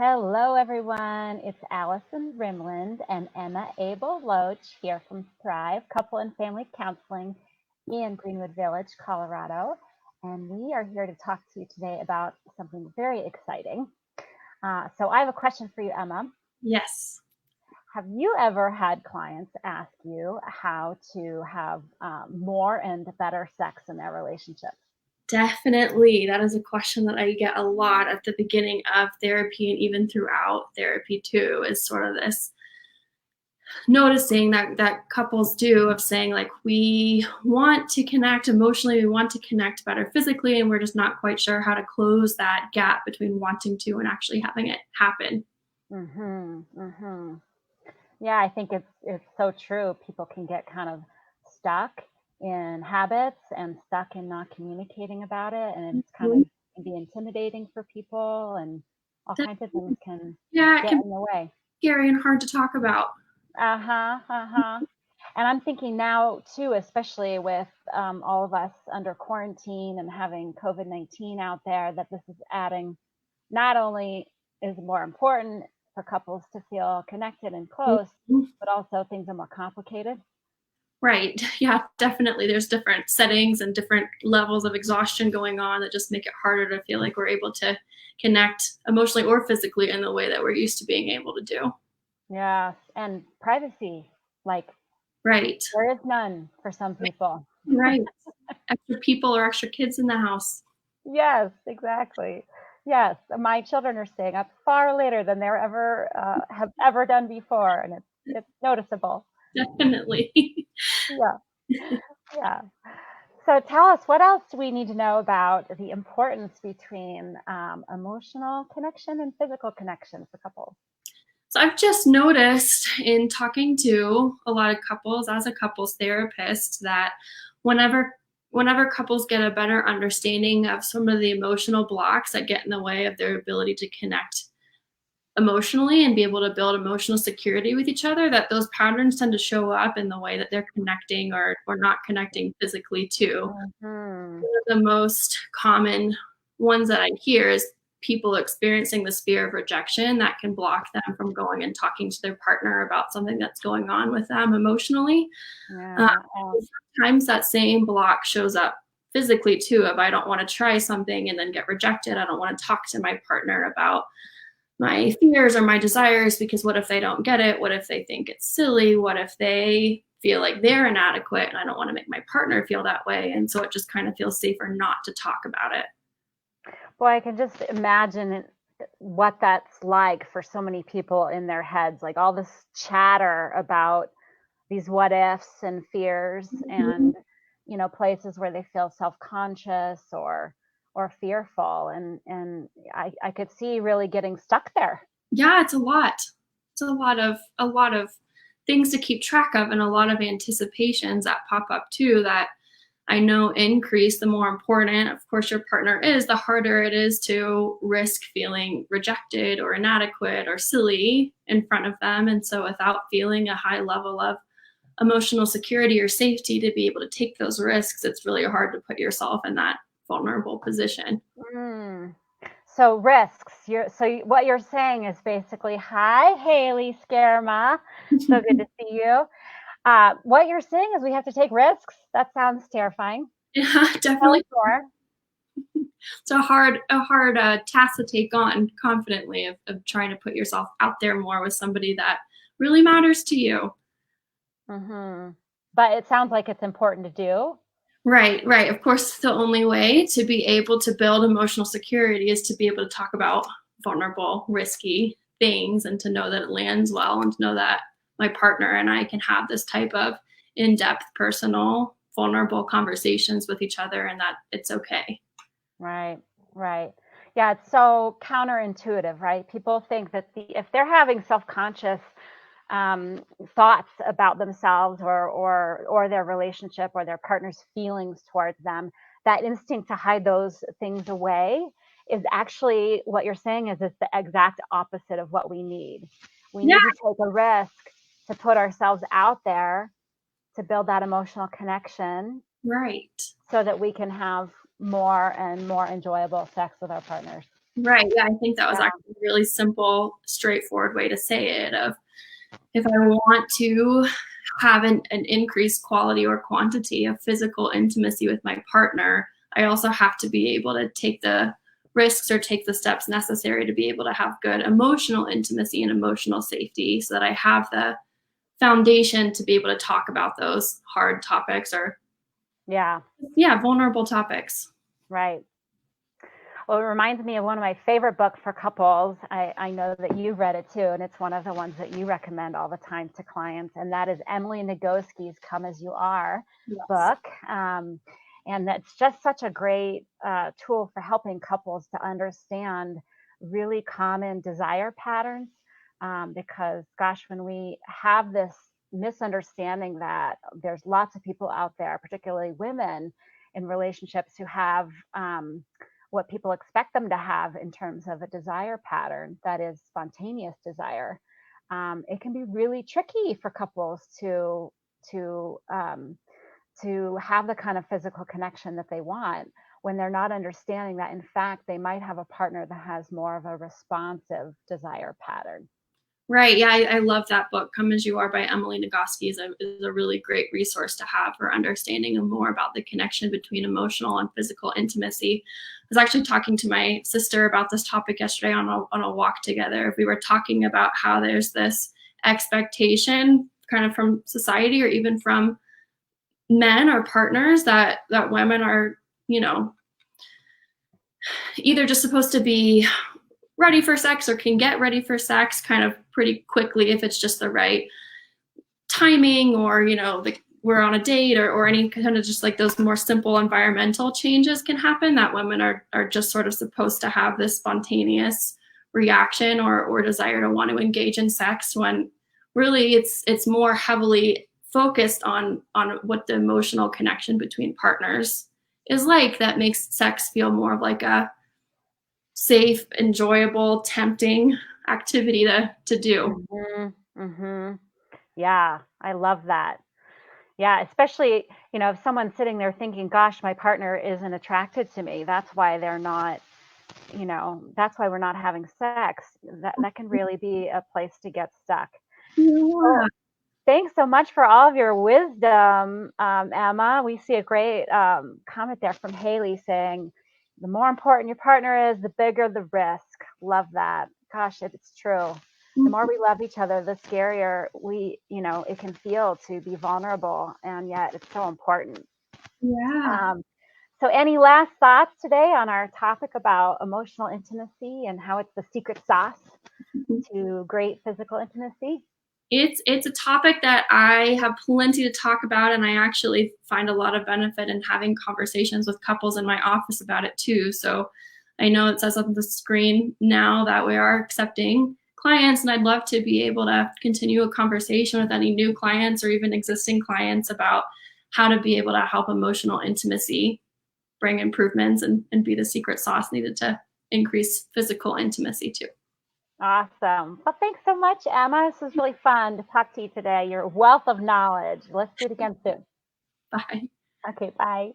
Hello, everyone. It's Allison Rimland and Emma Abel Loach here from Thrive Couple and Family Counseling in Greenwood Village, Colorado. And we are here to talk to you today about something very exciting. So, I have a question for you, Emma. Yes, Have you ever had clients ask you how to have more and better sex in their relationship? definitely. That is a question that I get a lot at the beginning of therapy and even throughout therapy too, is sort of this noticing that couples do of saying like we want to connect emotionally, we want to connect better physically, and we're just not quite sure how to close that gap between wanting to and actually having it happen. Mm-hmm. Mm-hmm. Yeah, I think it's so true. People can get kind of stuck in habits and stuck in not communicating about it, and it's kind of Mhm. can be intimidating for people, and all kinds of things can Yeah, it get can in the way. be scary and hard to talk about. Uh-huh, uh-huh. And I'm thinking now too, especially with all of us under quarantine and having COVID-19 out there, that this is adding not only is it more important for couples to feel connected and close, Mhm. but also things are more complicated. Right. Yeah, definitely. There's different settings and different levels of exhaustion going on that just make it harder to feel like we're able to connect emotionally or physically in the way that we're used to being able to do. Yes, and privacy, like Right. there is none for some people. Right. Extra people or extra kids in the house. Yes, exactly. Yes, my children are staying up far later than they're ever have ever done before, and it's noticeable. Definitely. Yeah, yeah. So tell us, what else do we need to know about the importance between emotional connection and physical connection for couples? So I've just noticed in talking to a lot of couples as a couples therapist that whenever whenever couples get a better understanding of some of the emotional blocks that get in the way of their ability to connect emotionally and be able to build emotional security with each other, that those patterns tend to show up in the way that they're connecting or not connecting physically too. Hmm. One of the most common ones that I hear is people experiencing this fear of rejection that can block them from going and talking to their partner about something that's going on with them emotionally. Uh, Yeah. Sometimes that same block shows up physically too, of I don't want to try something and then get rejected. I don't want to talk to my partner about my fears or my desires because what if they don't get it? What if they think it's silly? What if they feel like they're inadequate and I don't want to make my partner feel that way? And so it just kind of feels safer not to talk about it. Boy, I can just imagine what that's like for so many people in their heads, like all this chatter about these what ifs and fears Mhm. and places where they feel self-conscious or fearful and I could see really getting stuck there. Yeah, it's a lot. It's a lot of things to keep track of and a lot of anticipations that pop up too that I know increase the more important, of course, your partner is, the harder it is to risk feeling rejected or inadequate or silly in front of them. And so, without feeling a high level of emotional security or safety to be able to take those risks, it's really hard to put yourself in that vulnerable position. Mm. So risks. What you're saying is basically, hi, Haley Scarma. So good to see you. What you're saying is we have to take risks. That sounds terrifying. Yeah, Tell definitely. us more. It's a hard task to take on confidently of trying to put yourself out there more with somebody that really matters to you. Hmm. But it sounds like it's important to do. Right, right. Of course, the only way to be able to build emotional security is to be able to talk about vulnerable, risky things and to know that it lands well and to know that my partner and I can have this type of in depth, personal, vulnerable conversations with each other and that it's okay. Right, right. Yeah, it's so counterintuitive, right? People think that if they're having self-conscious thoughts about themselves or their relationship or their partner's feelings towards them, that instinct to hide those things away is actually what you're saying is it's the exact opposite of what we need. We Yeah, need to take a risk to put ourselves out there to build that emotional connection right. so that we can have more and more enjoyable sex with our partners. Right. Yeah, I think that was Yeah. actually a really simple, straightforward way to say it of if I want to have an increased quality or quantity of physical intimacy with my partner, I also have to be able to take the risks or take the steps necessary to be able to have good emotional intimacy and emotional safety so that I have the foundation to be able to talk about those hard topics or, Yeah. yeah, vulnerable topics. Right. Well, it reminds me of one of my favorite books for couples. I know that you've read it too, and it's one of the ones that you recommend all the time to clients, and that is Emily Nagoski's Come As You Are Yes. book. And that's just such a great tool for helping couples to understand really common desire patterns. Because, gosh, when we have this misunderstanding that there's lots of people out there, particularly women in relationships, who have what people expect them to have in terms of a desire pattern that is spontaneous desire. It can be really tricky for couples to to have the kind of physical connection that they want when they're not understanding that in fact they might have a partner that has more of a responsive desire pattern. Right. Yeah, I love that book. Come As You Are by Emily Nagoski is a really great resource to have for understanding more about the connection between emotional and physical intimacy. I was actually talking to my sister about this topic yesterday on a walk together. We were talking about how there's this expectation kind of from society or even from men or partners that women are, you know, either just supposed to be ready for sex or can get ready for sex kind of pretty quickly if it's just the right timing or like we're on a date or any kind of just like those more simple environmental changes can happen that women are just sort of supposed to have this spontaneous reaction or desire to want to engage in sex when really it's more heavily focused on what the emotional connection between partners is like that makes sex feel more of like a safe, enjoyable, tempting activity to do. Mhm. Mhm. Yeah, I love that. Yeah, especially, if someone's sitting there thinking, gosh, my partner isn't attracted to me. That's why they're not, that's why we're not having sex. That can really be a place to get stuck. Yeah. Well, thanks so much for all of your wisdom, Emma. We see a great comment there from Haley saying, the more important your partner is, the bigger the risk. Love that. Gosh, it's true. The more we love each other, the scarier it can feel to be vulnerable, and yet it's so important. Yeah. Um, so, any last thoughts today on our topic about emotional intimacy and how it's the secret sauce to great physical intimacy? It's a topic that I have plenty to talk about, and I actually find a lot of benefit in having conversations with couples in my office about it too. So I know it says on the screen now that we are accepting clients, and I'd love to be able to continue a conversation with any new clients or even existing clients about how to be able to help emotional intimacy bring improvements and be the secret sauce needed to increase physical intimacy too. Awesome. Well, thanks so much, Emma. This was really fun to talk to you today. Your wealth of knowledge. Let's do it again soon. Bye. Okay, bye.